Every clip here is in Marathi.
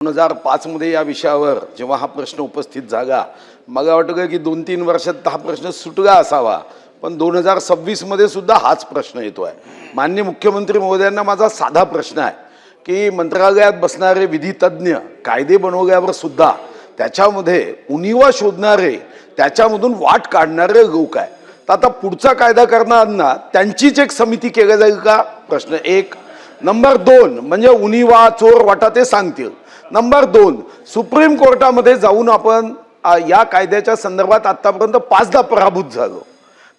2005 मध्ये या विषयावर जेव्हा हा प्रश्न उपस्थित झाला, मला वाटतं की 2-3 वर्षात हा प्रश्न सुटला असावा, पण 2026 मध्ये सुद्धा हाच प्रश्न येतोय। माननीय मुख्यमंत्री महोदयांना माझा साधा प्रश्न आहे की मंत्रालयात बसणारे विधी तज्ञ कायदे बनवल्यावर सुद्धा त्याच्यामध्ये उणिवा शोधणारे, त्याच्यामधून वाट काढणारे लोक आहे। तर आता पुढचा कायदा करणाऱ्यांना त्यांचीच एक समिती केली जाईल का? प्रश्न 1। नंबर 2 म्हणजे उणिवा चोर वाटा ते सांगतील। नंबर 2 सुप्रीम कोर्टामध्ये जाऊन आपण या कायद्याच्या संदर्भात आतापर्यंत 5दा पराभूत झालो।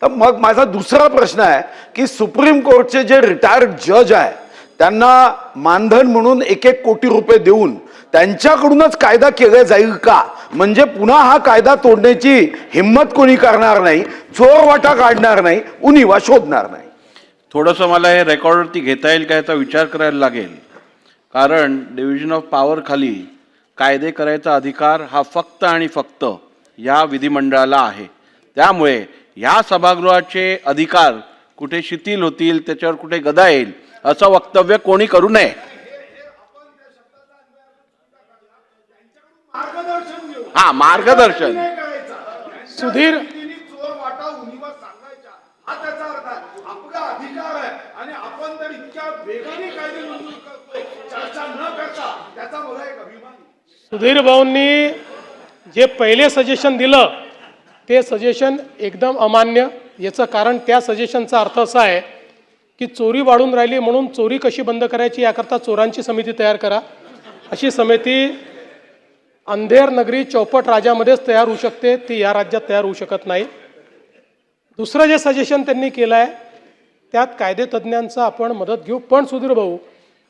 तर मग माझा दुसरा प्रश्न आहे की सुप्रीम कोर्टचे जे रिटायर्ड जज आहे त्यांना मानधन म्हणून 1-1 कोटी रुपये देऊन त्यांच्याकडूनच कायदा केला जाईल का? म्हणजे पुन्हा हा कायदा तोडण्याची हिम्मत कोणी करणार नाही, चोर वाटा काढणार नाही, उणिवा शोधणार नाही। थोडंसं मला हे रेकॉर्डवरती घेता येईल का याचा विचार करायला लागेल, कारण डिव्हिजन ऑफ पॉवर खाली कायदे करायचा अधिकार हा फक्त आणि फक्त या विधिमंडळाला आहे। त्यामुळे या सभागृहाचे अधिकार कुठे शिथिल होतील, त्याच्यावर कुठे गदा येईल असं वक्तव्य कोणी करू नये। हा, मार्गदर्शन सुधीर सुधीर भाऊंनी जे पहिले सजेशन दिलं ते सजेशन एकदम अमान्य। याचं कारण त्या सजेशनचा अर्थ असा आहे की चोरी वाढून राहिली म्हणून चोरी कशी बंद करायची याकरता चोरांची समिती तयार करा। अशी समिती अंधेर नगरी चौपट राजामध्येच तयार होऊ शकते, ती या राज्यात तयार होऊ शकत नाही। दुसरं जे सजेशन त्यांनी केलं आहे त्यात कायदे तज्ज्ञांचा आपण मदत घेऊ, पण सुधीर भाऊ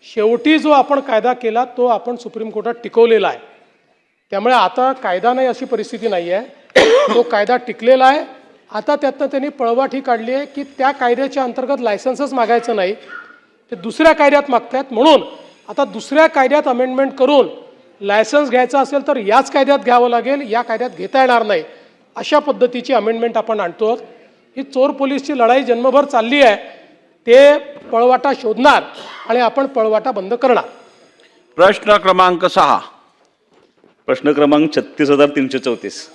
शेवटी जो आपण कायदा केला तो आपण सुप्रीम कोर्टात टिकवलेला आहे। त्यामुळे आता कायदा नाही अशी परिस्थिती नाही आहे, तो कायदा टिकलेला आहे। आता त्यातनं त्यांनी पळवाट ही काढली आहे की त्या कायद्याच्या अंतर्गत लायसन्सच मागायचं नाही, ते दुसऱ्या कायद्यात मागतात। म्हणून आता दुसऱ्या कायद्यात अमेंडमेंट करून लायसन्स घ्यायचं असेल तर याच कायद्यात घ्यावं लागेल, या कायद्यात घेता येणार नाही, अशा पद्धतीची अमेंडमेंट आपण आणतो। ही चोर पोलीसची लढाई जन्मभर चालली आहे, ते पळवाटा शोधणार आणि आपण पळवाटा बंद करणार। प्रश्न क्रमांक 6। प्रश्न क्रमांक 36,334।